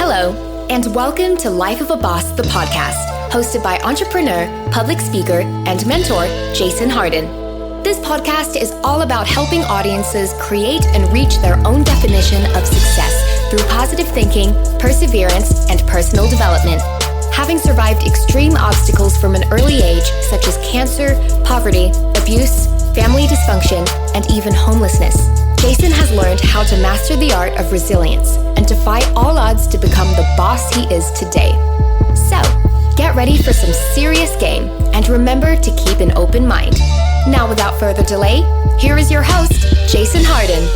Hello, and welcome to Life of a Boss, the podcast, hosted by entrepreneur, public speaker, and mentor, Jason Hardin. This podcast is all about helping audiences create and reach their own definition of success through positive thinking, perseverance, and personal development. Having survived extreme obstacles from an early age, such as cancer, poverty, abuse, family dysfunction, and even homelessness, Jason has learned how to master the art of resilience and defy all odds to become the boss he is today. So, get ready for some serious game and remember to keep an open mind. Now, without further delay, here is your host, Jason Hardin.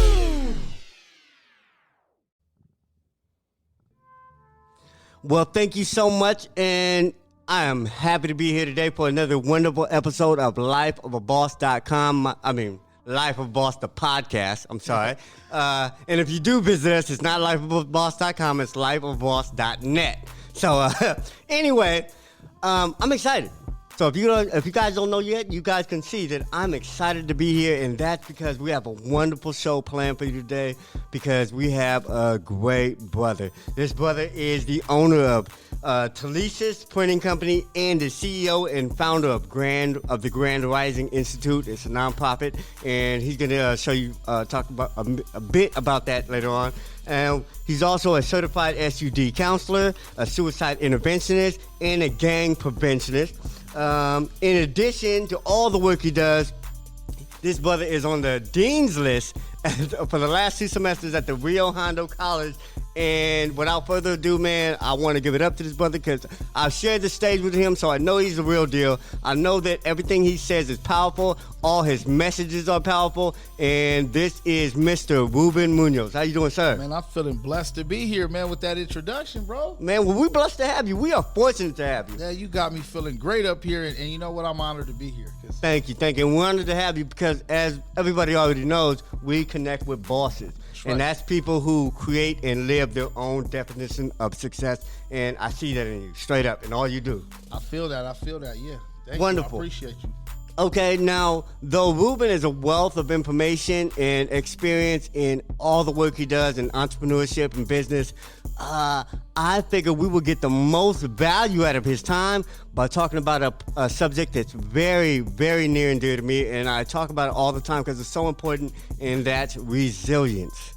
Well, thank you so much, and I am happy to be here today for another wonderful episode of lifeofaboss.com. Life of Boss, the podcast. I'm sorry. And if you do visit us, it's not lifeofaboss.com, it's lifeofboss.net. So anyway, I'm excited. So if you guys don't know yet, you guys can see that I'm excited to be here, and that's because we have a wonderful show planned for you today because we have a great brother. This brother is the owner of Talisa's Printing Company and the CEO and founder of the Grand Rising Institute. It's a nonprofit, and he's going to show you, talk about a bit about that later on. And he's also a certified SUD counselor, a suicide interventionist, and a gang preventionist. In addition to all the work he does, this brother is on the dean's list for the last 2 semesters at the Rio Hondo College. And without further ado, man, I want to give it up to this brother because I've shared the stage with him, so I know he's the real deal. I know that everything he says is powerful. All his messages are powerful. And this is Mr. Ruben Munoz. How you doing, sir? Man, I'm feeling blessed to be here, man, with that introduction, bro. Man, well, we're blessed to have you. We are fortunate to have you. Yeah, you got me feeling great up here, and you know what? I'm honored to be here. Thank you. And we're honored to have you because, as everybody already knows, we connect with bosses. Right. And that's people who create and live their own definition of success. And I see that in you, straight up, in all you do. I feel that, yeah. Thank Wonderful. You. I appreciate you. Okay, now, though Ruben is a wealth of information and experience in all the work he does in entrepreneurship and business, I figure we will get the most value out of his time by talking about a subject that's very, very near and dear to me, and I talk about it all the time because it's so important, and that's resilience.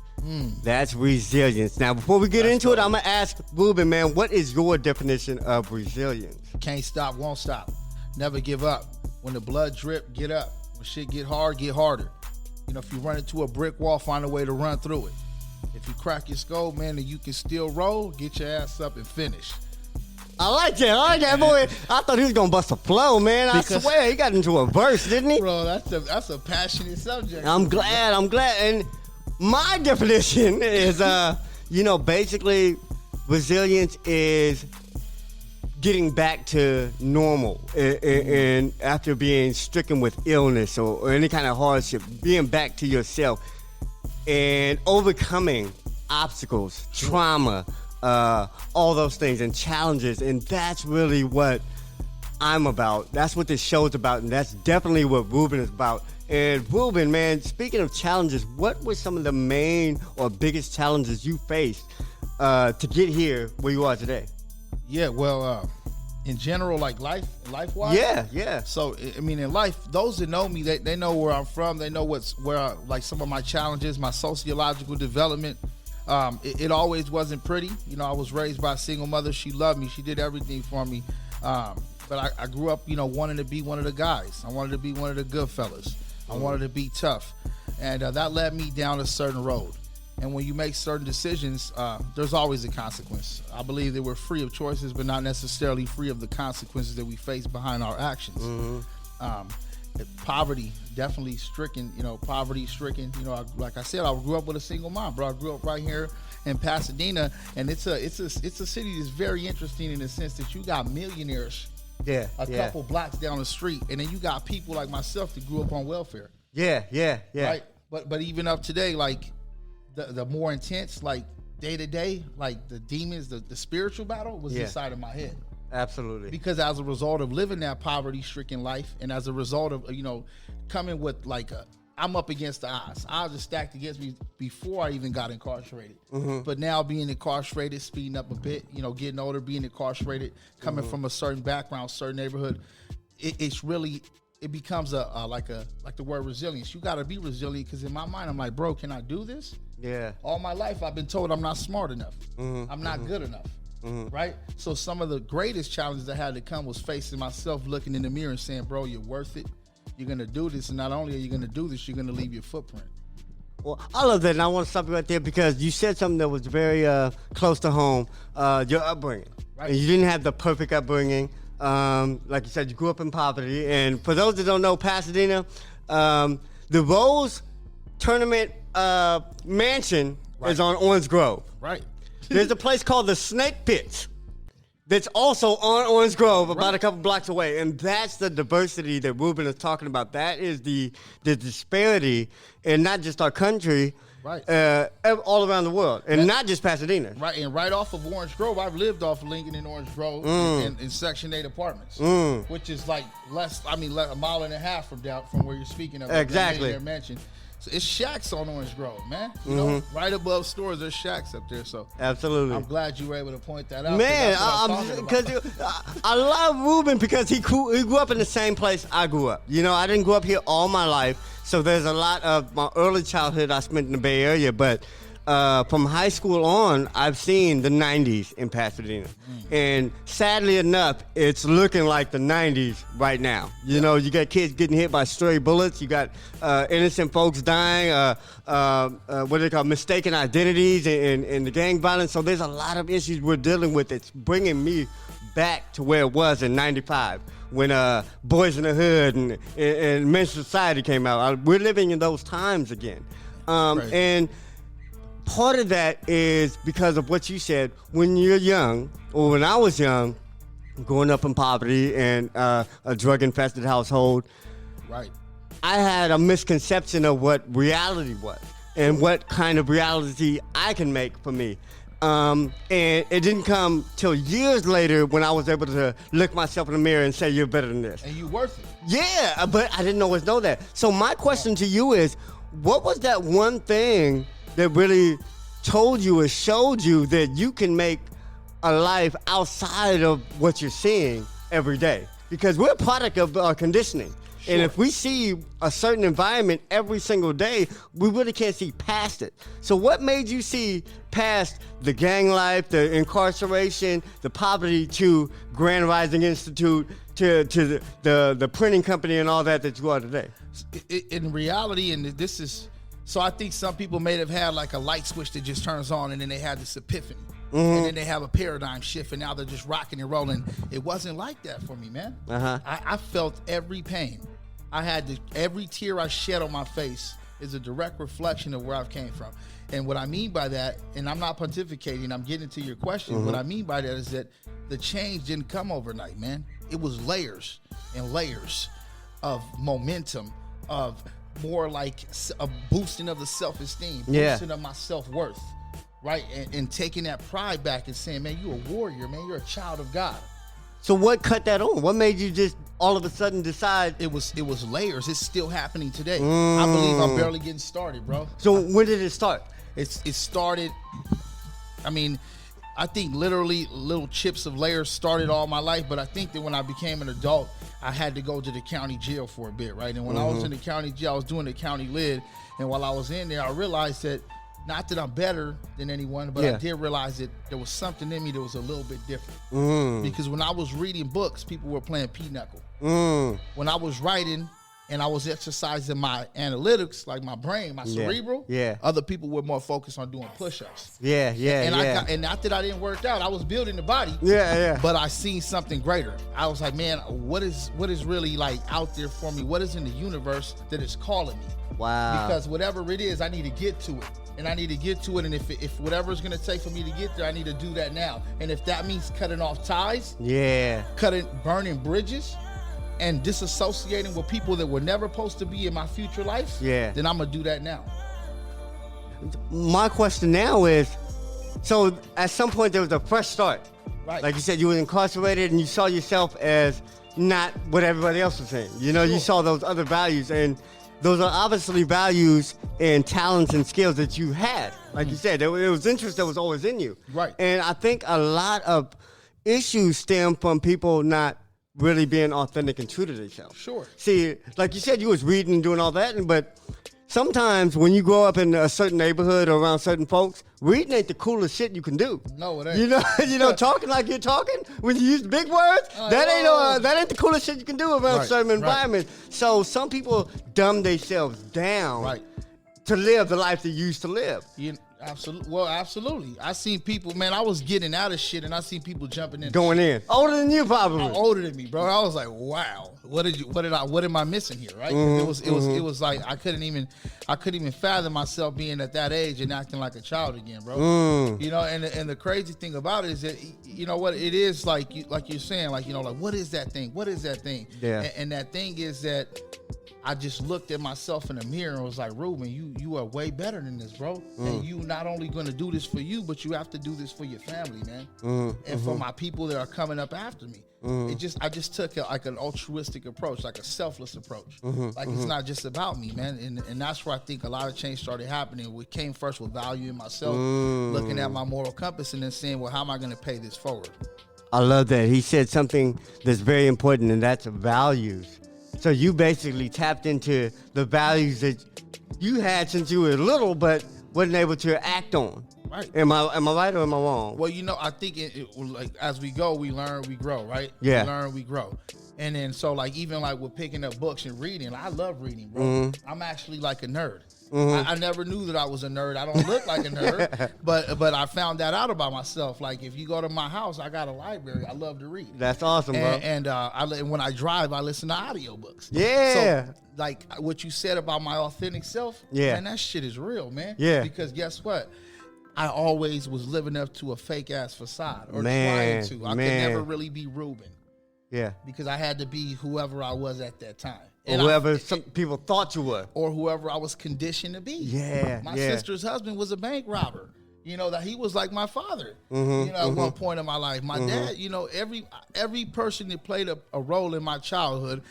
That's resilience. Now, before we get into it, I'm going to ask Ruben, man, what is your definition of resilience? Can't stop, won't stop. Never give up. When the blood drip, get up. When shit get hard, get harder. You know, if you run into a brick wall, find a way to run through it. If you crack your skull, man, and you can still roll, get your ass up and finish. I like that, boy. I thought he was gonna bust a flow, man. I swear, he got into a verse, didn't he? Bro, that's a passionate subject. I'm glad. And my definition is, basically, resilience is getting back to normal and after being stricken with illness or any kind of hardship, being back to yourself and overcoming obstacles, trauma, all those things and challenges. And that's really what I'm about. That's what this show is about. And that's definitely what Ruben is about. And Ruben, man, speaking of challenges, what were some of the main or biggest challenges you faced to get here where you are today? Yeah, well, in general, like life-wise. Yeah. So, I mean, in life, those that know me, they know where I'm from. They know like some of my challenges, my sociological development. It always wasn't pretty. You know, I was raised by a single mother. She loved me. She did everything for me. But I grew up, wanting to be one of the guys. I wanted to be one of the good fellas. I wanted to be tough. And that led me down a certain road. And when you make certain decisions, there's always a consequence. I believe that we're free of choices, but not necessarily free of the consequences that we face behind our actions. Mm-hmm. Poverty, definitely stricken. Poverty stricken. Like I said, I grew up with a single mom, bro. I grew up right here in Pasadena, and it's a city that's very interesting in the sense that you got millionaires, couple blocks down the street, and then you got people like myself that grew up on welfare. Yeah. Right, but even up today, like. The more intense, like day to day, like the demons, the spiritual battle was inside of my head. Absolutely. Because as a result of living that poverty-stricken life, and as a result of coming with like I'm up against the odds. Odds are stacked against me before I even got incarcerated. But now being incarcerated, speeding up a bit, getting older, being incarcerated, coming from a certain background, certain neighborhood, it becomes like the word resilience. You got to be resilient, because in my mind, I'm like, bro, can I do this? Yeah. All my life, I've been told I'm not smart enough. I'm not good enough. Right? So some of the greatest challenges I had to come was facing myself, looking in the mirror and saying, bro, you're worth it. You're going to do this. And not only are you going to do this, you're going to leave your footprint. Well, I love that, and I want to stop you right there because you said something that was very close to home, your upbringing. Right. And you didn't have the perfect upbringing. Like you said, you grew up in poverty. And for those that don't know Pasadena, the Rose Tournament Mansion is on Orange Grove. Right. There's a place called the Snake Pits that's also on Orange Grove, about a couple blocks away. And that's the diversity that Ruben is talking about. That is the disparity in not just our country, right, all around the world, and not just Pasadena. Right, and right off of Orange Grove, I've lived off of Lincoln and Orange Grove in Section 8 apartments, which is like a mile and a half from where you're speaking of. Exactly. Mansion. So it's shacks on Orange Grove, man. Right above stores, there's shacks up there. So absolutely, I'm glad you were able to point that out. Man, I love Ruben because he grew up in the same place I grew up. I didn't grow up here all my life, so there's a lot of my early childhood I spent in the Bay Area. But from high school on, I've seen the 90s in Pasadena. And sadly enough, it's looking like the 90s right now. You got kids getting hit by stray bullets. You got innocent folks dying, what they call mistaken identities and the gang violence. So there's a lot of issues we're dealing with. It's bringing me back to where it was in 95 when Boys in the Hood and Men's Society came out. We're living in those times again. And part of that is because of what you said. When you're young, or when I was young, growing up in poverty and a drug-infested household, right, I had a misconception of what reality was and what kind of reality I can make for me. And it didn't come till years later when I was able to look myself in the mirror and say, you're better than this. And you worth it. Yeah, but I didn't always know that. So my question to you is, what was that one thing that really told you or showed you that you can make a life outside of what you're seeing every day? Because we're a product of our conditioning. Sure. And if we see a certain environment every single day, we really can't see past it. So what made you see past the gang life, the incarceration, the poverty, to Grand Rising Institute, to the printing company and all that you are today? In reality, and this is... So I think some people may have had like a light switch that just turns on, and then they had this epiphany. And then they have a paradigm shift, and now they're just rocking and rolling. It wasn't like that for me, man. I felt every pain. Every tear I shed on my face is a direct reflection of where I've came from. And what I mean by that, and I'm not pontificating, I'm getting to your question. What I mean by that is that the change didn't come overnight, man. It was layers and layers of momentum, of more like a boosting of the self-esteem, boosting of my self-worth, right? And taking that pride back and saying, man, you're a warrior, man. You're a child of God. So what cut that on? What made you just all of a sudden decide? It was layers. It's still happening today. I believe I'm barely getting started, bro. So when did it start? It started, I think literally little chips of layers started all my life, but I think that when I became an adult, I had to go to the county jail for a bit, right? And when I was in the county jail, I was doing the county lid, and while I was in there, I realized that, not that I'm better than anyone, but I did realize that there was something in me that was a little bit different. Because when I was reading books, people were playing pinochle. When I was writing, and I was exercising my analytics, like my brain, my cerebral. Other people were more focused on doing push-ups. And not that I didn't work out, I was building the body. But I seen something greater. I was like, man, what is really like out there for me? What is in the universe that is calling me? Wow. Because whatever it is, I need to get to it. And I need to get to it. And if whatever it's going to take for me to get there, I need to do that now. And if that means cutting off ties, burning bridges, and disassociating with people that were never supposed to be in my future life, then I'm going to do that now. My question now is, so at some point there was a fresh start. Right. Like you said, you were incarcerated and you saw yourself as not what everybody else was saying. You saw those other values. And those are obviously values and talents and skills that you had. Like you said, it was interest that was always in you. Right. And I think a lot of issues stem from people not really being authentic and true to themselves. Sure. See, like you said, you was reading and doing all that, but sometimes when you grow up in a certain neighborhood or around certain folks, reading ain't the coolest shit you can do. No, it ain't. You know, talking like you're talking when you use big words, that ain't the coolest shit you can do around certain environments. So some people dumb themselves down to live the life they used to live. Absolutely. I seen people, man, I was getting out of shit and I seen people jumping in. Going in. Older than you probably. Older than me, bro. I was like, wow. What am I missing here, right? It was like I couldn't even fathom myself being at that age and acting like a child again, bro. You know, and the crazy thing about it is that, you know what, it is like you're saying, like, you know, like, what is that thing? What is that thing? Yeah. And that thing is that I just looked at myself in the mirror and was like, Ruben, you are way better than this, bro. And you not only going to do this for you, but you have to do this for your family, man. And for my people that are coming up after me. I just took like an altruistic approach, like a selfless approach. Like it's not just about me, man. And that's where I think a lot of change started happening. We came first with valuing myself, looking at my moral compass, and then saying, well, how am I going to pay this forward? I love that. He said something that's very important, and that's values. So you basically tapped into the values that you had since you were little, but wasn't able to act on. Right. Am I right or am I wrong? Well, you know, I think like as we go, we learn, we grow, right? Yeah. We learn, we grow. And then so like even like with picking up books and reading, I love reading, bro. I'm actually like a nerd. I never knew that I was a nerd. I don't look like a nerd, but I found that out about myself. Like if you go to my house, I got a library. I love to read. That's awesome, bro. And when I drive, I listen to audiobooks. Yeah. So like what you said about my authentic self, man, that shit is real, man. Yeah. Because guess what? I always was living up to a fake ass facade or Man, trying to. I could never really be Ruben. Yeah. Because I had to be whoever I was at that time. Or whoever some people thought you were. Or whoever I was conditioned to be. Yeah. My sister's husband was a bank robber. You know, that he was like my father. You know, at one point in my life. My dad, you know, every person that played a role in my childhood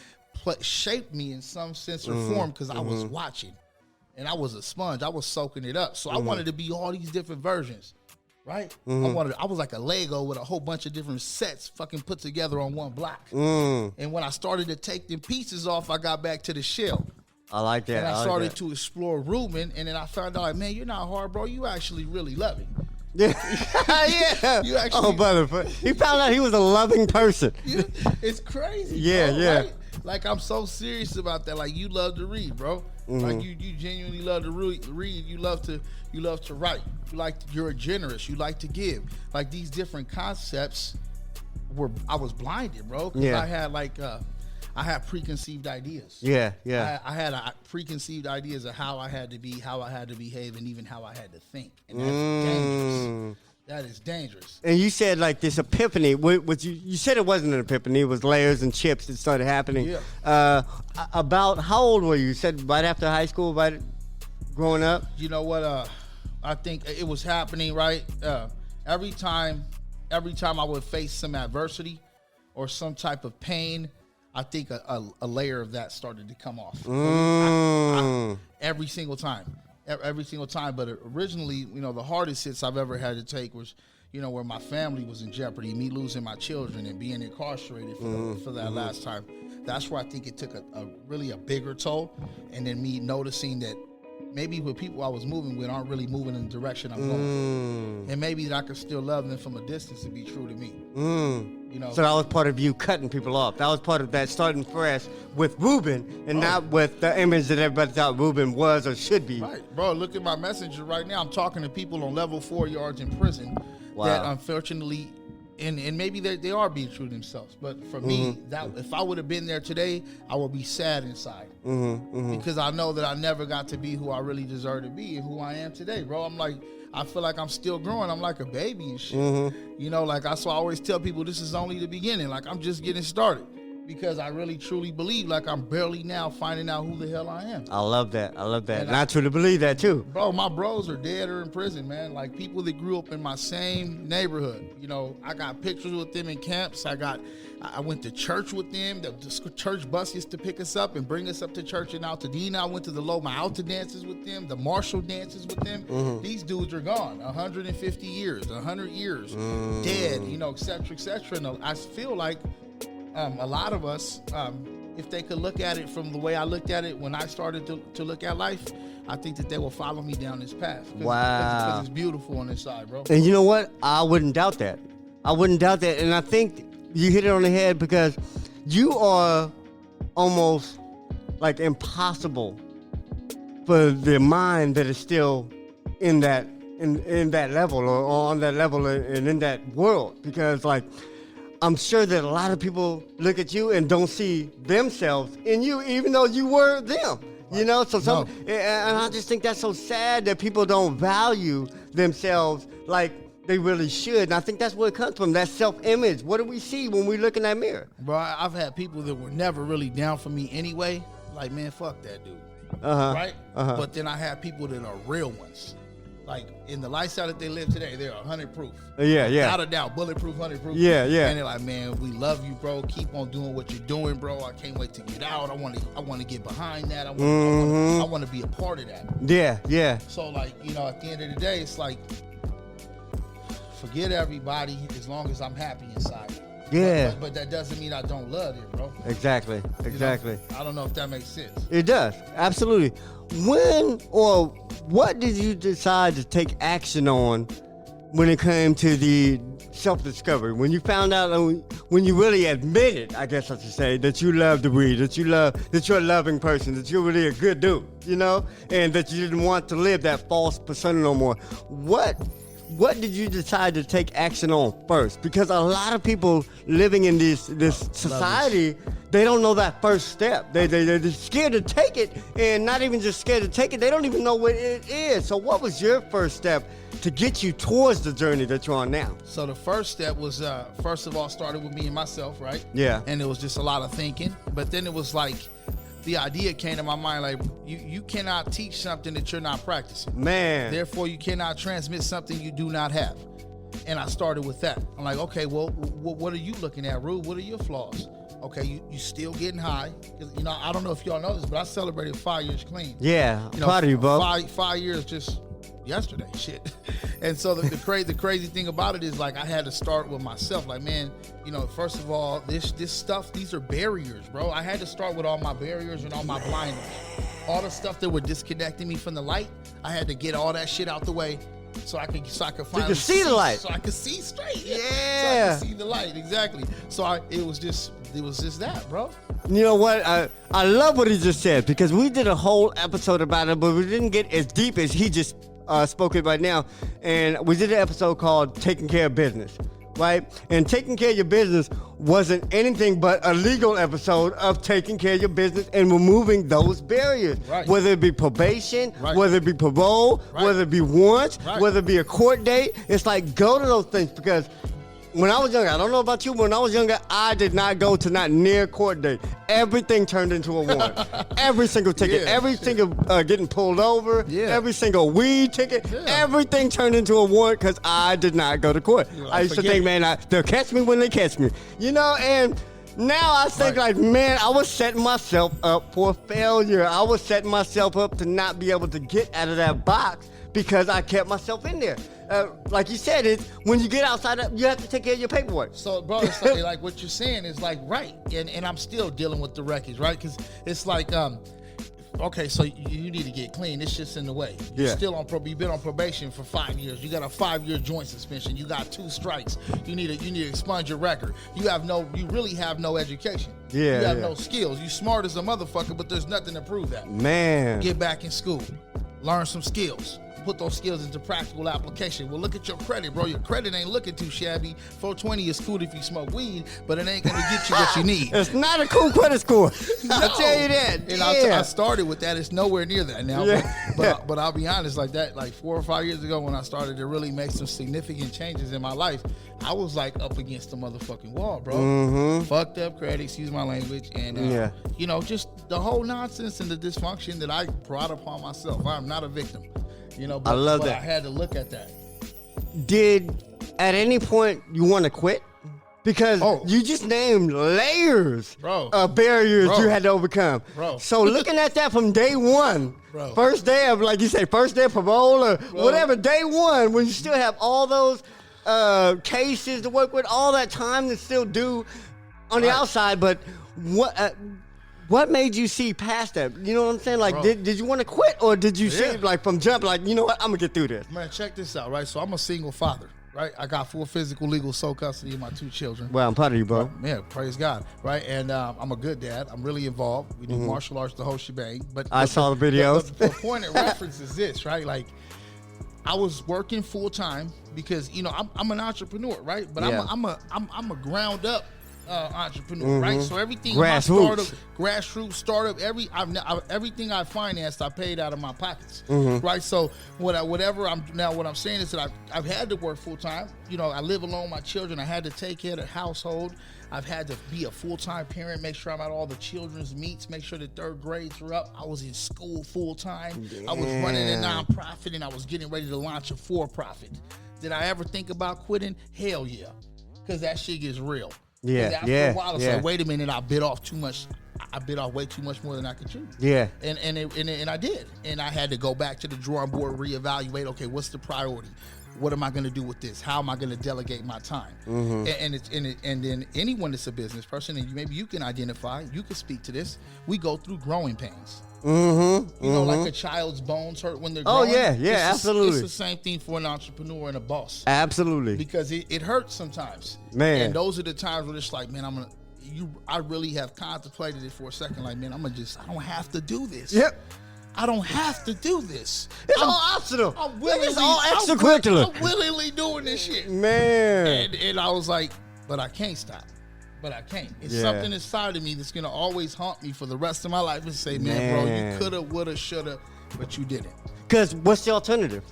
shaped me in some sense or form because I was watching. And I was a sponge. I was soaking it up. So I wanted to be all these different versions. Right? I was like a Lego with a whole bunch of different sets fucking put together on one block. And when I started to take them pieces off, I got back to the shell. I like that. And I started to explore Ruben, and then I found out, like, man, you're not hard, bro. You actually really loving. Yeah. Yeah. You actually, brother. He found out he was a loving person. It's crazy. Yeah, bro, yeah. Right? Like, I'm so serious about that. Like, you love to read, bro. Like, you genuinely love to read. You love to write. You're generous. You like to give. Like, these different concepts I was blinded, bro. Because I had preconceived ideas. Yeah. I had preconceived ideas of how I had to be, how I had to behave, and even how I had to think. And that's dangerous. That is dangerous. And you said like this epiphany. You said it wasn't an epiphany. It was layers and chips that started happening. Yeah. About how old were you? You said right after high school, right? Growing up? You know what? I think it was happening, right? Every time I would face some adversity or some type of pain, I think a layer of that started to come off. Every single time. But originally, you know, the hardest hits I've ever had to take was, you know, where my family was in jeopardy, me losing my children and being incarcerated for that last time. That's where I think it took a really bigger toll. And then me noticing that maybe with people I was moving with aren't really moving in the direction I'm going. And maybe that I could still love them from a distance and be true to me. You know? So that was part of you cutting people off. That was part of that starting fresh with Ruben and not with the image that everybody thought Ruben was or should be. Right. Bro, look at my messenger right now. I'm talking to people on level 4 yards in prison that unfortunately, and maybe they are being true to themselves. But for me, that if I would have been there today, I would be sad inside. Because I know that I never got to be who I really deserve to be and who I am today, bro. I feel like I'm still growing. I'm like a baby and shit. You know, like so I always tell people this is only the beginning. Like I'm just getting started. because I really truly believe like I'm barely now finding out who the hell I am. I love that. And I I truly believe that too. Bro, my bros are dead or in prison, man. Like people that grew up in my same neighborhood. You know, I got pictures with them in camps. I went to church with them. The church bus used to pick us up and bring us up to church in Altadena. I went to the Loma Alta dances with them, the Marshall dances with them. Mm-hmm. These dudes are gone. 150 years, 100 years, dead, you know, et cetera, and I feel like a lot of us, if they could look at it from the way I looked at it when I started to look at life, I think that they will follow me down this path. Wow. Because it's beautiful on this side, bro. And you know what? I wouldn't doubt that. And I think you hit it on the head because you are almost like impossible for the mind that is still in that level or on that level and in that world. Because like, I'm sure that a lot of people look at you and don't see themselves in you, even though you were them. You know, and I just think that's so sad that people don't value themselves like they really should. And I think that's where it comes from, that self-image. What do we see when we look in that mirror? Bro, I've had people that were never really down for me anyway. Like, man, fuck that dude. Right? But then I have people that are real ones. Like, in the lifestyle that they live today, they're 100 proof. Yeah. Without a doubt, bulletproof, 100 proof. Yeah. And they're like, man, we love you, bro. Keep on doing what you're doing, bro. I can't wait to get out. I want to get behind that. I want to be a part of that. Yeah. So, like, you know, at the end of the day, it's like, forget everybody as long as I'm happy inside. Yeah. But that doesn't mean I don't love it, bro. Exactly. You know, I don't know if that makes sense. It does. Absolutely. When or what did you decide to take action on when it came to the self-discovery? When you found out, when you really admitted, I guess I should say, that you love the weed, that you're a loving person, that you're really a good dude, you know, and that you didn't want to live that false persona no more. What did you decide to take action on first? Because a lot of people living in this society, they don't know that first step. They're scared to take it, and not even just scared to take it, they don't even know what it is. So what was your first step to get you towards the journey that you're on now? So the first step was, first of all, started with me and myself, right? Yeah. And it was just a lot of thinking. But then it was like, the idea came to my mind, like, you cannot teach something that you're not practicing. Man. Therefore, you cannot transmit something you do not have. And I started with that. I'm like, okay, well, what are you looking at, Rube? What are your flaws? Okay, you still getting high. You know, I don't know if y'all know this, but I celebrated 5 years clean. Yeah, proud of you, bro. 5 years just yesterday, shit. And so the crazy thing about it is, like, I had to start with myself. Like, man, you know, first of all, this stuff, these are barriers, bro. I had to start with all my barriers and all my blinders. All the stuff that were disconnecting me from the light, I had to get all that shit out the way so I could finally see the light. So I could see straight. Yeah. So I could see the light, exactly. So it was just that, bro. You know what? I love what he just said, because we did a whole episode about it, but we didn't get as deep as he just spoke it right now. And we did an episode called Taking Care of Business, right? And taking care of your business wasn't anything but a legal episode of taking care of your business and removing those barriers. Right. Whether it be probation, right. whether it be parole, right. whether it be warrants, right. whether it be a court date. It's like, go to those things, because when I was younger, I don't know about you, but when I was younger, I did not go to not near court date. Everything turned into a warrant. Every single ticket, every single getting pulled over, every single weed ticket, everything turned into a warrant because I did not go to court. I used to think, man, they'll catch me when they catch me. You know, and now I think like, man, I was setting myself up for failure. I was setting myself up to not be able to get out of that box because I kept myself in there. Like you said, it's when you get outside, you have to take care of your paperwork. So, bro, it's like what you're saying is like right, and I'm still dealing with the wreckage, right? Because it's like, okay, so you need to get clean. It's just in the way. You're still on you've been on probation for 5 years. You got a 5-year joint suspension. You got 2 strikes. You need to expunge your record. You really have no education. You have no skills. You smart as a motherfucker, but there's nothing to prove that. Man, get back in school, learn some skills. put those skills into practical application. Well, look at your credit, bro. Your credit ain't looking too shabby. 420 is cool if you smoke weed, but it ain't gonna get you what you need. It's not a cool credit score. No. I'll tell you that. And yeah. I started with that. It's nowhere near that now. Yeah. But I'll be honest, like that, like 4 or 5 years ago when I started to really make some significant changes in my life, I was like up against the motherfucking wall, bro. Mm-hmm. Fucked up credit, excuse my language, and you know, just the whole nonsense and the dysfunction that I brought upon myself. I'm not a victim, you know. But, I love that. I had to look at that. Did at any point you want to quit? Because you just named layers of barriers you had to overcome. So looking at that from day one, first day of, like you say, first day of parole or whatever, day one, when you still have all those cases to work with, all that time to still do on the outside, but what made you see past that? You know what I'm saying? Like, did you want to quit, or did you see, like, from jump, like, you know what, I'm going to get through this? Man, check this out, right? So I'm a single father, right? I got full physical, legal, sole custody of my 2 children. Well, I'm proud of you, bro. Yeah, praise God, right? And I'm a good dad. I'm really involved. We do martial arts, the whole shebang. But I saw the videos. The point of reference is this, right? Like, I was working full time because, you know, I'm an entrepreneur, right? But I'm a ground up entrepreneur, right? So everything grassroots startup, everything I financed, I paid out of my pockets, right? So what I'm saying is that I've had to work full time. You know, I live alone with my children. I had to take care of the household. I've had to be a full-time parent, make sure I'm at all the children's meets, make sure the 3rd grades are up. I was in school full-time. I was running a nonprofit, and I was getting ready to launch a for-profit. Did I ever think about quitting? Hell yeah, because that shit gets real. After a while, it's like, wait a minute, I bit off way too much more than I could chew. Yeah. And I did. And I had to go back to the drawing board, reevaluate, okay, what's the priority? What am I going to do with this? How am I going to delegate my time? And then anyone that's a business person, and maybe you can identify, you can speak to this. We go through growing pains. You know, like a child's bones hurt when they're growing. Absolutely. It's the same thing for an entrepreneur and a boss. Absolutely. Because it hurts sometimes. Man. And those are the times where it's like, man, I really have contemplated it for a second. Like, man, I don't have to do this. Yep. I don't have to do this. It's all optional. It's all extracurricular. I'm willingly doing this shit. Man. And I was like, but I can't stop. But I can't. It's something inside of me that's going to always haunt me for the rest of my life and say, man, bro, you coulda, woulda, shoulda, but you didn't. Because what's the alternative?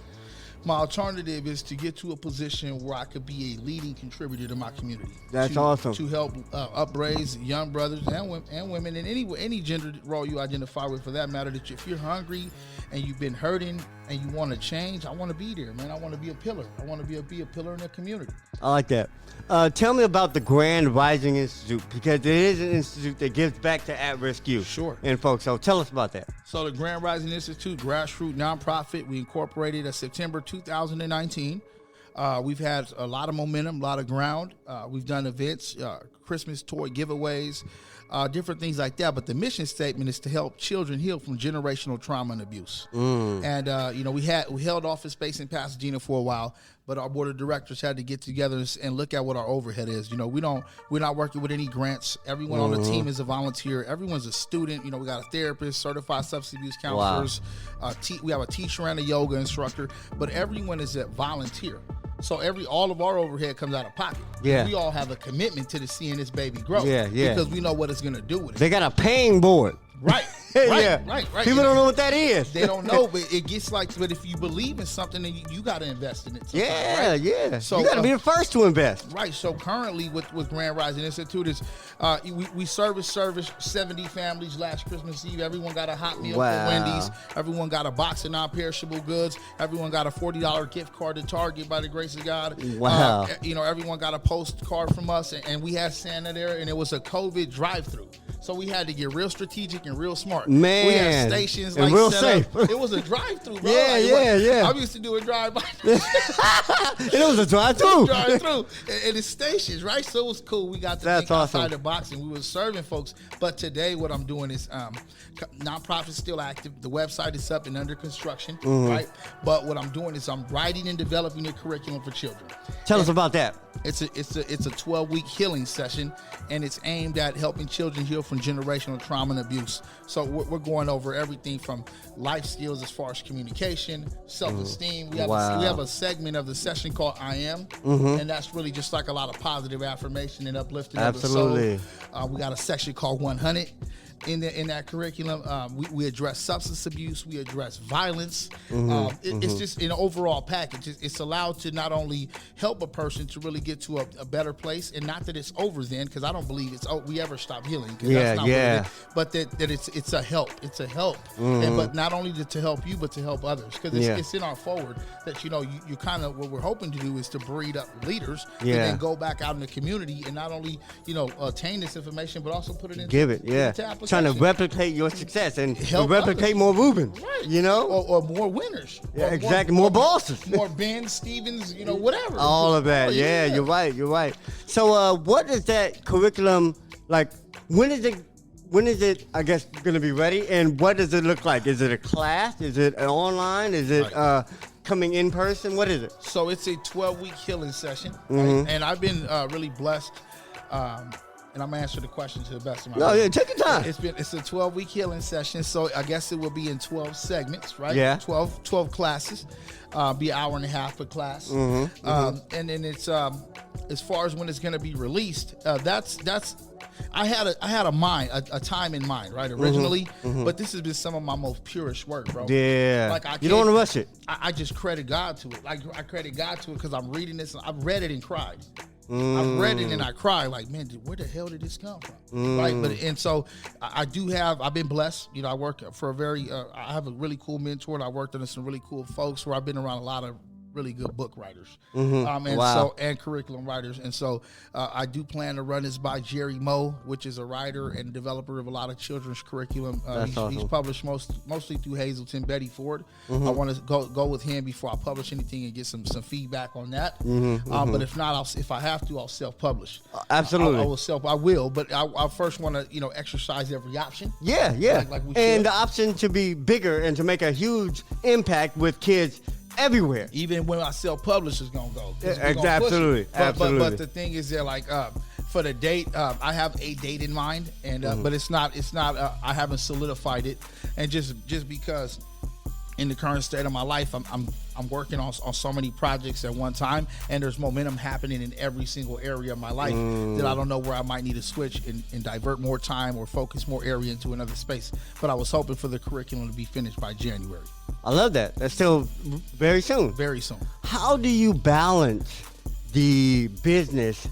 My alternative is to get to a position where I could be a leading contributor to my community. That's awesome. To help upraise young brothers and women in any gender role you identify with, for that matter, that if you're hungry and you've been hurting and you want to change, I want to be there, man. I want to be a pillar. I want to be a pillar in the community. I like that. Tell me about the Grand Rising Institute, because it is an institute that gives back to at-risk youth. Sure. And folks, so tell us about that. So the Grand Rising Institute, grassroots nonprofit, we incorporated in September 2019. We've had a lot of momentum, a lot of ground. We've done events, Christmas toy giveaways, different things like that. But the mission statement is to help children heal from generational trauma and abuse. And you know, we held office space in Pasadena for a while, but our board of directors had to get together and look at what our overhead is. You know, we're not working with any grants. Everyone on the team is a volunteer. Everyone's a student. You know, we got a therapist, certified substance abuse counselors. Wow. We have a teacher and a yoga instructor, but everyone is a volunteer. So all of our overhead comes out of pocket. Yeah. We all have a commitment to seeing this baby grow. Yeah. Because we know what it's gonna do with it. They got a paying board. Right. Right. People don't know what that is. They don't know, but it gets like, but if you believe in something, then you got to invest in it. Yeah. So you got to be the first to invest. Right. So currently with Grand Rising Institute is we service 70 families last Christmas Eve. Everyone got a hot meal from Wendy's. Everyone got a box of non-perishable goods. Everyone got a $40 gift card to Target by the grace of God. Wow. You know, everyone got a postcard from us, and we had Santa there, and it was a COVID drive-through. So we had to get real strategic and real smart. Man. We had stations and like real set safe. Up. It was a drive-through, bro. Yeah. I used to do a drive-by. It was a drive-through. And it's stations, right? So it was cool. We got to think outside the box, and we were serving folks. But today what I'm doing is nonprofit is still active. The website is up and under construction, right? But what I'm doing is I'm writing and developing a curriculum for children. Tell us about that. It's a 12-week healing session, and it's aimed at helping children heal from generational trauma and abuse. So we're going over everything from life skills as far as communication, self-esteem. We have a segment of the session called I Am, and that's really just like a lot of positive affirmation and uplifting of the soul. We got a section called 100. In that curriculum, we address substance abuse, we address violence. It's just an overall package. It's allowed to not only help a person to really get to a better place, and not that it's over then, because I don't believe we ever stop healing. That's not what it is, but that it's a help. It's a help, but not only to help you, but to help others. Because it's in our forward that you kind of, what we're hoping to do is to breed up leaders and then go back out in the community and not only attain this information, but also put it into application. Trying to replicate your success and replicate more Rubens, or more winners. Yeah, exactly. More bosses, more Ben Stevens, whatever. All of that. Yeah, you're right. So, what is that curriculum like? When is it? I guess going to be ready, and what does it look like? Is it a class? Is it online? Is it coming in person? What is it? So it's a 12-week healing session, right? And I've been really blessed. And I'm gonna answer the question to the best of my ability. Yeah, take your time. It's a 12-week healing session, so I guess it will be in 12 segments, right? Yeah. 12 classes, be an hour and a half per class. And then it's as far as when it's gonna be released, that's I had a time in mind, right? Originally, but this has been some of my most purest work, bro. Yeah. Like you don't want to rush it. I just credit God to it. Like I credit God to it because I'm reading this. I've read it and cried. I've read it and I cry like, man, where the hell did this come from? Right, and so I've been blessed. I work for I have a really cool mentor, and I worked under some really cool folks where I've been around a lot of really good book writers, and curriculum writers, and so I do plan to run this by Jerry Moe, which is a writer and developer of a lot of children's curriculum. He's published mostly through Hazleton, Betty Ford. I want to go with him before I publish anything and get some feedback on that. But if not, if I have to, I'll self-publish. Absolutely, I will. But I first want to exercise every option. Yeah. Like and the option to be bigger and to make a huge impact with kids everywhere. Even when I self-publish, it's gonna go. Absolutely. But the thing is that for the date, I have a date in mind, and but it's not. I haven't solidified it, and just because in the current state of my life, I'm working on so many projects at one time, and there's momentum happening in every single area of my life that I don't know where I might need to switch and divert more time or focus more area into another space. But I was hoping for the curriculum to be finished by January. I love that. That's still very soon. Very soon. How do you balance the business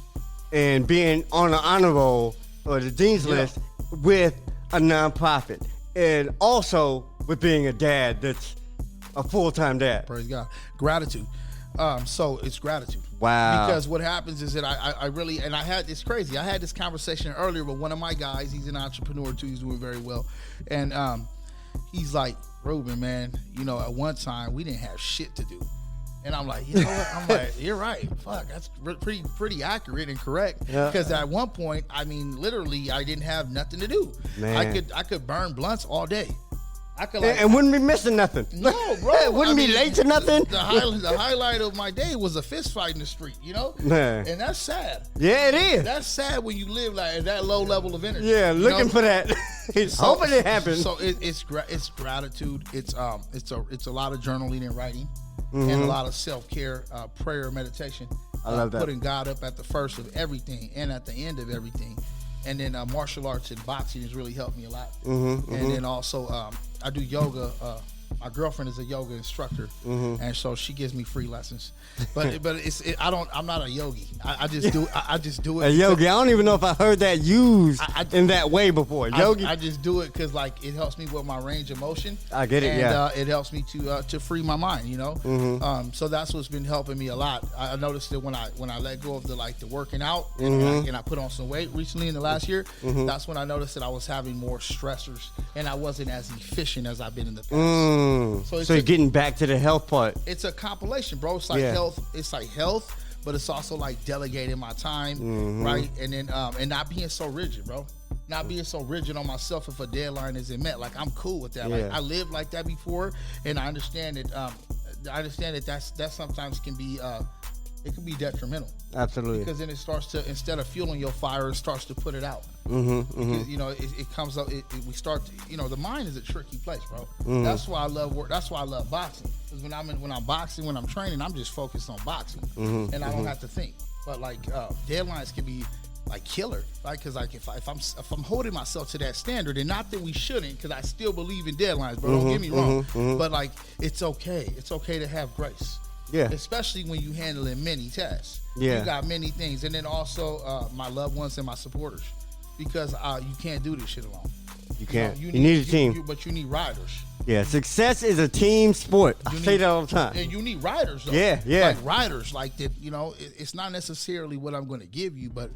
and being on the honor roll or the dean's list with a nonprofit, and also with being a dad that's a full-time dad? Praise God. Gratitude. So it's gratitude. Wow. Because what happens is that it's crazy. I had this conversation earlier with one of my guys. He's an entrepreneur too. He's doing very well. And he's like, Ruben, man, at one time we didn't have shit to do. And I'm like, you know what? I'm like, you're right. Fuck, that's pretty accurate and correct. Because at one point, literally, I didn't have nothing to do. Man. I could burn blunts all day. And wouldn't be missing nothing. No, bro. Wouldn't be late to nothing. The highlight of my day was a fist fight in the street, Man. And that's sad. Yeah, it is. That's sad when you live like at that low level of energy. Yeah, looking for that. Hoping it happens. So it's gratitude. It's a lot of journaling and writing, and a lot of self-care, prayer, meditation. I love that. Putting God up at the first of everything and at the end of everything. And then martial arts and boxing has really helped me a lot. And then also I do yoga. My girlfriend is a yoga instructor, and so she gives me free lessons. But I'm not a yogi. I just do it. A yogi. I don't even know if I heard that used in that way before. Yogi. I just do it because it helps me with my range of motion. I get it. And it helps me to free my mind. So that's what's been helping me a lot. I noticed that when I let go of the working out and I put on some weight recently in the last year, that's when I noticed that I was having more stressors and I wasn't as efficient as I've been in the past. So you're getting back to the health part. It's a compilation, bro. It's like health. It's like health, but it's also like delegating my time, right? And then and not being so rigid, bro. Not being so rigid on myself if a deadline isn't met. Like I'm cool with that. Like I lived like that before, and I understand that. That sometimes can be. it could be detrimental. Absolutely. Because then it starts to, instead of fueling your fire, it starts to put it out. Because, you know, it comes up. We start to, you know, the mind is a tricky place, bro. That's why I love work. That's why I love boxing. Because when I'm boxing, when I'm training, I'm just focused on boxing, and I don't have to think. But like deadlines can be like killer, right? Because like if I'm holding myself to that standard, and not that we shouldn't, because I still believe in deadlines, bro. Don't get me wrong. But like it's okay. It's okay to have grace. Yeah. Especially when you handling many tasks. Yeah. You got many things, and then also my loved ones and my supporters, because you can't do this shit alone. You can't. You need a team. But you need riders. Yeah, success is a team sport. I say that all the time. And you need riders, though. Yeah. Like riders, like that. You know, it's not necessarily what I'm going to give you, but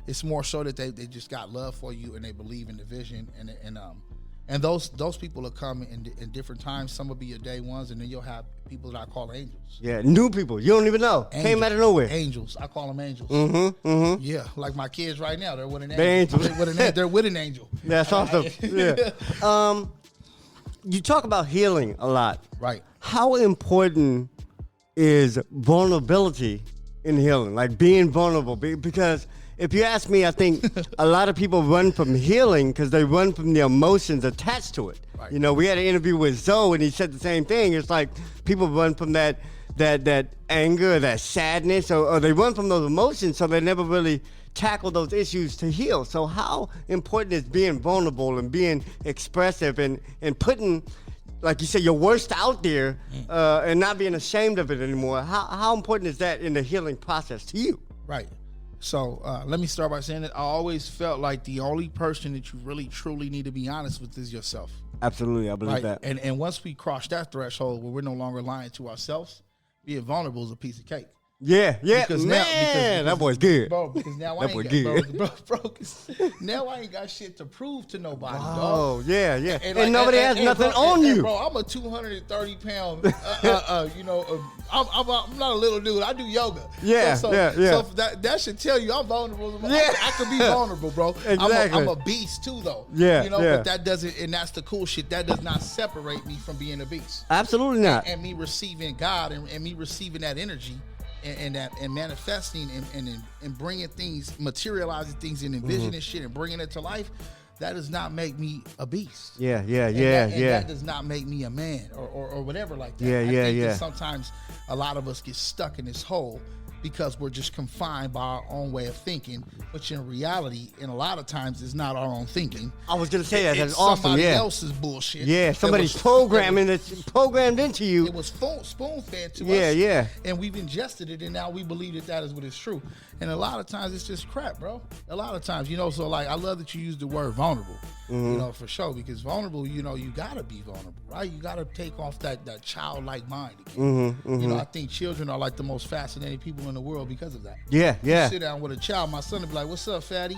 it's more so that they just got love for you and they believe in the vision, and those people will come in different times. Some will be your day ones, and then you'll have people that I call angels. Yeah, new people you don't even know. Angels. Came out of nowhere. Angels, I call them angels. Yeah, like my kids right now, they're with an angel. They're with an angel. That's awesome. Yeah. You talk about healing a lot. Right. How important is vulnerability in healing? Like being vulnerable, because if you ask me, I think a lot of people run from healing because they run from the emotions attached to it. Right. You know, we had an interview with Zoe, and he said the same thing. It's like people run from that anger, that sadness, or they run from those emotions, so they never really tackle those issues to heal. So how important is being vulnerable and being expressive and putting, like you said, your worst out there and not being ashamed of it anymore? How important is that in the healing process to you? Right. So let me start by saying that I always felt like the only person that you really truly need to be honest with is yourself. Absolutely, I believe that. And once we cross that threshold where we're no longer lying to ourselves, being vulnerable is a piece of cake. Yeah, because that boy's good. Bro, because now I ain't got shit to prove to nobody, dog. Oh, yeah. And nobody has nothing on you. Bro, I'm a 230 pound, I'm not a little dude. I do yoga. Yeah, So that should tell you I'm vulnerable. Yeah. I can be vulnerable, bro. Exactly. I'm a beast too, though. Yeah, but that doesn't, and that's the cool shit. That does not separate me from being a beast. Absolutely not. And me receiving God and me receiving that energy. And manifesting and bringing things, materializing things, and envisioning shit and bringing it to life, that does not make me a beast. Yeah. That does not make me a man or whatever like that. I think that sometimes a lot of us get stuck in this hole because we're just confined by our own way of thinking, which in reality, and a lot of times, is not our own thinking. I was going to say that. That's awesome. Somebody else's bullshit. Yeah, somebody's programming that's programmed into you. It was spoon-fed to us. Yeah. And we've ingested it, and now we believe that is what is true. And a lot of times, it's just crap, bro. A lot of times, so like, I love that you use the word vulnerable, for sure, because vulnerable, you got to be vulnerable, right? You got to take off that childlike mind again. I think children are like the most fascinating people in the world because of that. Yeah. You sit down with a child, my son would be like, "What's up, fatty?"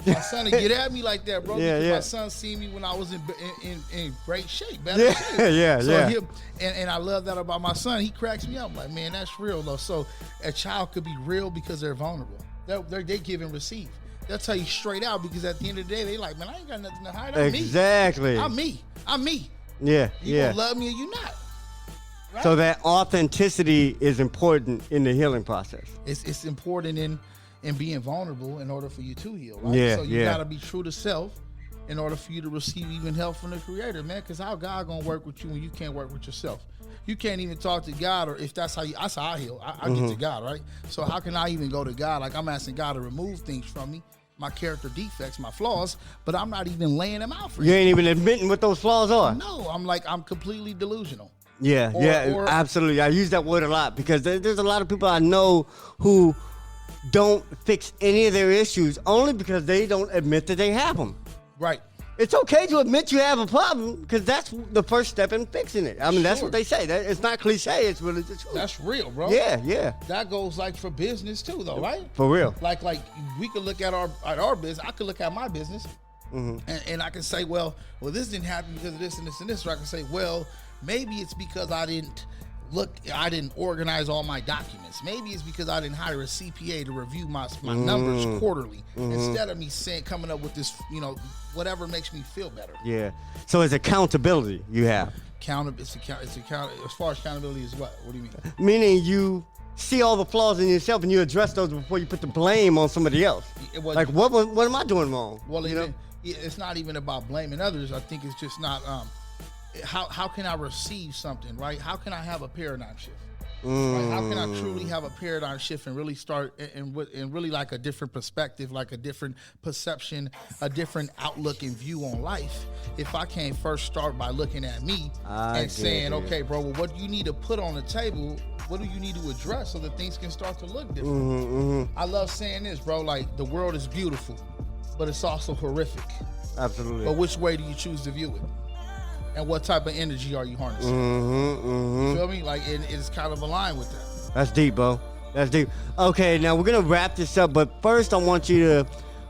My son would get at me like that, bro. Because my son seen me when I was in great shape, better shape. So and I love that about my son. He cracks me up. I'm like, man, that's real though. So a child could be real because they're vulnerable. They give and receive. They'll tell you straight out, because at the end of the day, they like, man, I ain't got nothing to hide. I'm exactly. me. I'm me. Yeah. You gonna love me or you not. Right? So that authenticity is important in the healing process. It's important in being vulnerable in order for you to heal, right? Yeah, so you gotta be true to self in order for you to receive even help from the Creator, man. Because how God gonna work with you when you can't work with yourself? You can't even talk to God, or if that's how I heal. I get to God, right? So how can I even go to God? Like, I'm asking God to remove things from me, my character defects, my flaws, but I'm not even laying them out for you. You ain't even admitting what those flaws are. No, I'm completely delusional. Yeah, absolutely. I use that word a lot because there's a lot of people I know who don't fix any of their issues only because they don't admit that they have them. Right. It's okay to admit you have a problem because that's the first step in fixing it. I mean, that's what they say. It's not cliche. It's really the truth. That's real, bro. Yeah. That goes like for business too, though, right? For real. Like we could look at our business. I could look at my business, and I can say, well, this didn't happen because of this and this and this. Or I can say, well, maybe it's because I didn't look, I didn't organize all my documents. Maybe it's because I didn't hire a CPA to review my numbers quarterly instead of me coming up with this, whatever makes me feel better. Yeah. So it's accountability you have. As far as accountability is what? What do you mean? Meaning you see all the flaws in yourself and you address those before you put the blame on somebody else. Like, what am I doing wrong? Well, it's not even about blaming others. I think it's just not. How can I receive something, right? How can I have a paradigm shift? Right? How can I truly have a paradigm shift and really start and really like a different perspective, like a different perception, a different outlook and view on life? If I can't first start by looking at me and saying, okay, bro, well, what do you need to put on the table? What do you need to address so that things can start to look different? I love saying this, bro. Like, the world is beautiful, but it's also horrific. Absolutely. But which way do you choose to view it? And what type of energy are you harnessing? You feel me? Like, it's kind of aligned with that. That's deep, bro. That's deep. Okay, now we're going to wrap this up, but first I want you to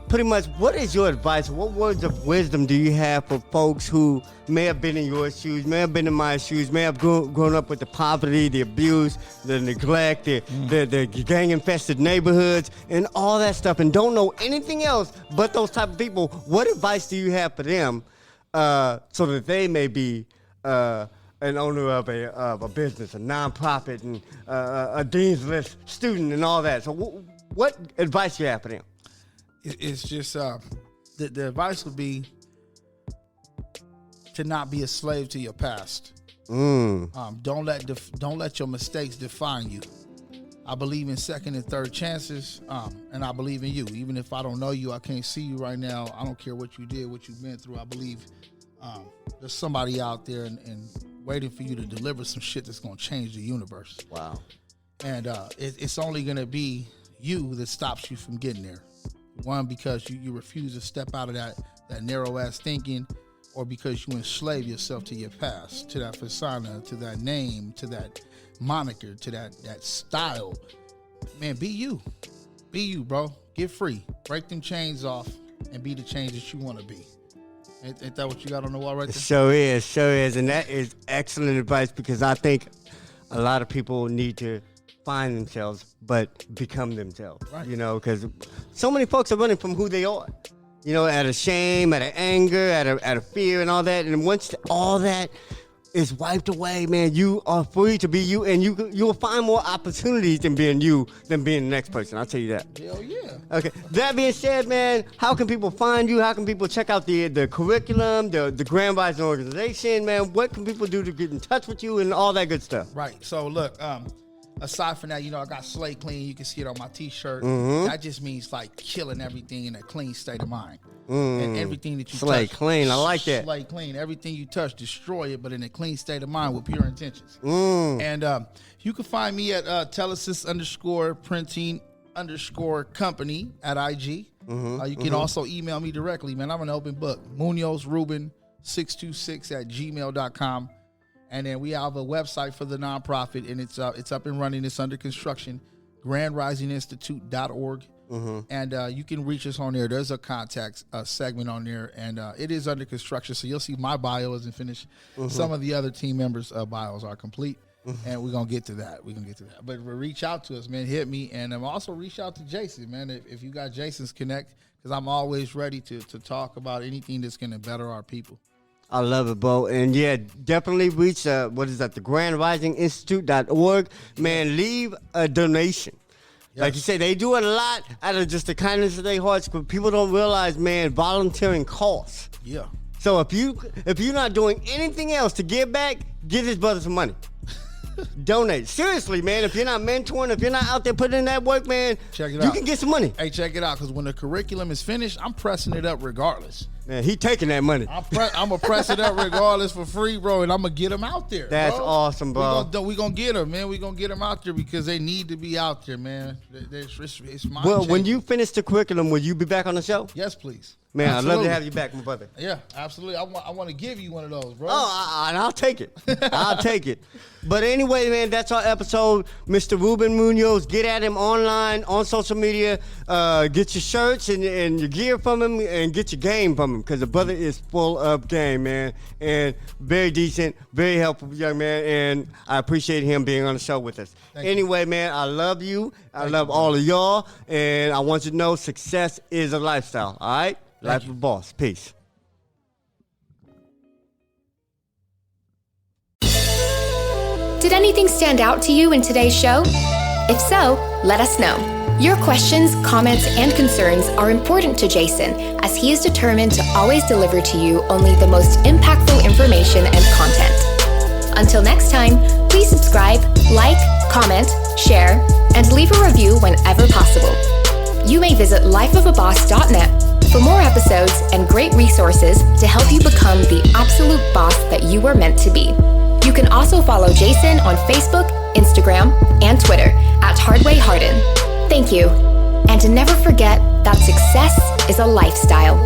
pretty much, what is your advice? What words of wisdom do you have for folks who may have been in your shoes, may have been in my shoes, may have grown up with the poverty, the abuse, the neglect, the gang-infested neighborhoods, and all that stuff, and don't know anything else but those type of people? What advice do you have for them so that they may be an owner of a business, a nonprofit, and a dean's list student and all that? So what advice do you have for them? It's just the advice would be to not be a slave to your past. Don't let your mistakes define you. I believe in second and third chances, and I believe in you. Even if I don't know you, I can't see you right now, I don't care what you did, what you've been through. I believe there's somebody out there and waiting for you to deliver some shit that's going to change the universe. Wow. And it's only going to be you that stops you from getting there. One, because you refuse to step out of that narrow-ass thinking, or because you enslave yourself to your past, to that persona, to that name, to that moniker, to that style. Man, be you. Be you, bro. Get free. Break them chains off and be the change that you want to be. Ain't that what you got on the wall right there? Sure is. And that is excellent advice, because I think a lot of people need to find themselves, but become themselves. Right. Because so many folks are running from who they are. Out of shame, out of anger, out of fear and all that. And once all that is wiped away, man, you are free to be you, and you will find more opportunities in being you than being the next person. I'll tell you that. Hell yeah. Okay. That being said, man, how can people find you? How can people check out the curriculum, the Grand Rising organization, man? What can people do to get in touch with you and all that good stuff? Right. So look, aside from that, I got Slay Clean. You can see it on my T-shirt. That just means like killing everything in a clean state of mind. And everything that you Slay touch. Clean. I like that. Slay Clean. Everything you touch, destroy it, but in a clean state of mind with pure intentions. And you can find me at Telesis_printing_company at IG. You can also email me directly, man. I'm an open book. Munoz Ruben 626 at gmail.com. And then we have a website for the nonprofit, and it's up and running. It's under construction, grandrisinginstitute.org. And you can reach us on there. There's a contact segment on there, and it is under construction. So you'll see my bio isn't finished. Some of the other team members' bios are complete, and we're going to get to that. But reach out to us, man. Hit me, and also reach out to Jason, man, if you got Jason's Connect, because I'm always ready to talk about anything that's going to better our people. I love it, bro. And yeah, definitely reach, the grandrisinginstitute.org. Man, leave a donation. Yes. Like you say, they do a lot out of just the kindness of their hearts, but people don't realize, man, volunteering costs. Yeah. So if you're not doing anything else to give back, give this brother some money. Donate. Seriously, man. If you're not mentoring, if you're not out there putting in that work, man, you can get some money. Hey, check it out, because when the curriculum is finished, I'm pressing it up regardless. Man, he taking that money. I'm going to press it up regardless for free, bro, and I'm going to get them out there. That's awesome, bro. We're going to get them, man. We're going to get them out there because they need to be out there, man. It's well, when you finish the curriculum, will you be back on the show? Yes, please. Man, Absolutely. I'd love to have you back, my brother. Yeah, absolutely. I want to give you one of those, bro. And I'll take it. I'll take it. But anyway, man, that's our episode. Mr. Ruben Munoz, get at him online, on social media. Get your shirts and your gear from him, and get your game from him, because the brother is full of game, man. And very decent, very helpful young man. And I appreciate him being on the show with us. Anyway, man, I love you. I love all of y'all. And I want you to know success is a lifestyle, all right? Life of a Boss. Peace. Did anything stand out to you in today's show? If so, let us know. Your questions, comments, and concerns are important to Jason, as he is determined to always deliver to you only the most impactful information and content. Until next time, please subscribe, like, comment, share, and leave a review whenever possible. You may visit lifeofaboss.net for more episodes and great resources to help you become the absolute boss that you were meant to be. You can also follow Jason on Facebook, Instagram, and Twitter at Hardin. Thank you. And to never forget that success is a lifestyle.